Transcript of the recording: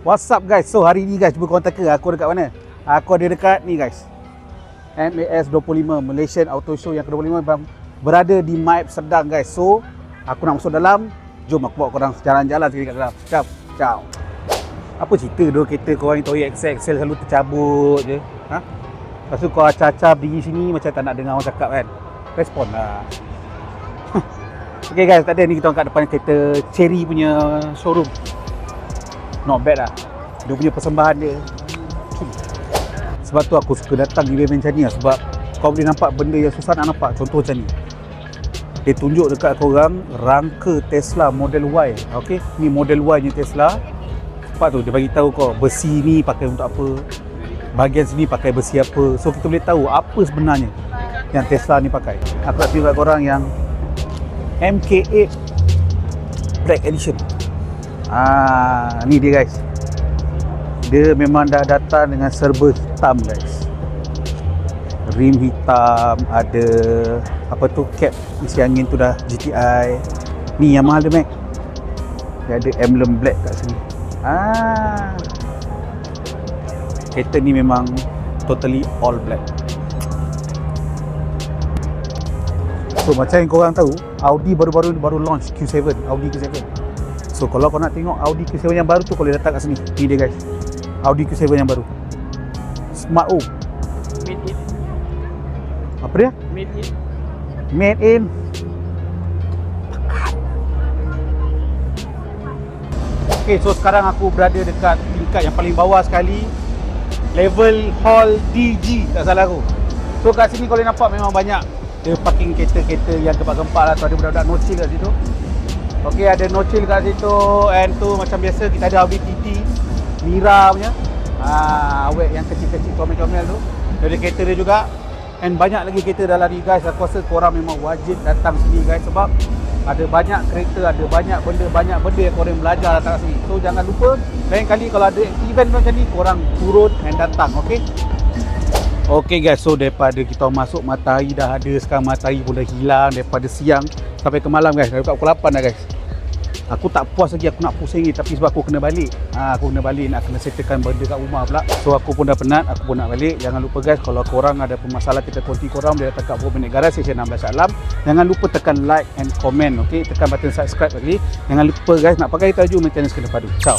What's up guys? So hari ni guys, cuba korang teka aku dekat mana? Aku ada dekat ni guys, MAS 25 Malaysian Auto Show yang ke-25 berada di MAIP Serdang guys. So aku nak masuk dalam. Jom aku bawa korang jalan-jalan sekali kat dalam. Ciao. Apa cerita dulu kereta korang ni Toyota XL selalu tercabut je? Ha? Lepas tu kau acah-acah berdiri sini macam tak nak dengar orang cakap kan? Respon lah. Okay guys, tak ada ni kita orang kat depan kereta Cherry punya showroom. Not bad lah. Dia punya persembahan dia. Sebab tu aku suka datang event macam ni lah. Sebab kau boleh nampak benda yang susah nak nampak. Contoh macam ni. Dia tunjuk dekat korang rangka Tesla Model Y. Okay, ni Model Y ni Tesla. Sebab tu dia bagi tahu kau besi ni pakai untuk apa, bahagian sini pakai besi apa. So kita boleh tahu apa sebenarnya yang Tesla ni pakai. Aku nak tunjuk kat korang yang MK8 Black Edition. Ni dia guys. Dia memang dah datang dengan serba hitam guys. Rim hitam, ada apa tu, cap isi angin tu dah GTI. Ni yang mahal dia Mac. Dia ada emblem black kat sini. Kereta ni memang totally all black. So macam yang korang tahu, Audi baru launch Q7, Audi Q7. So kalau kau nak tengok Audi Q7 yang baru tu, kau boleh datang kat sini. Ni dia guys, Audi Q7 yang baru. Smart O. Made in. Apa dia? Made in. Made in. Okay, so sekarang aku berada dekat tingkat yang paling bawah sekali, level hall DG tak salah aku. So kat sini kau boleh nampak memang banyak dia parking kereta-kereta yang gempak-gempak lah tu. Ada budak-budak no-chill kat situ. Ok, ada no-chill kat situ. And tu macam biasa kita ada Audi TT Mira punya, awet yang kecil-kecil comel-comel tu. Ada kereta dia juga. And banyak lagi kereta dalam ni guys. Aku rasa korang memang wajib datang sini guys. Sebab ada banyak kereta, ada banyak benda yang korang belajar datang sini. So jangan lupa, lain kali kalau ada event macam ni, korang turun and datang. Ok, okay guys, so daripada kita masuk, matahari dah ada. Sekarang matahari pun dah hilang daripada siang sampai ke malam guys. Dah dekat pukul 8 dah guys. Aku tak puas lagi, aku nak pusing lagi. Tapi sebab aku kena balik, aku kena balik, nak kena settlekan benda kat rumah pula. So aku pun dah penat, aku pun nak balik. Jangan lupa guys, kalau korang ada masalah kita konti korang, boleh datang kat Bawah Minit Garage Station 16 Alam. Jangan lupa tekan like and comment. Okay, tekan button subscribe lagi. Jangan lupa guys, nak pakai tajuk channel Skena Padu. Ciao.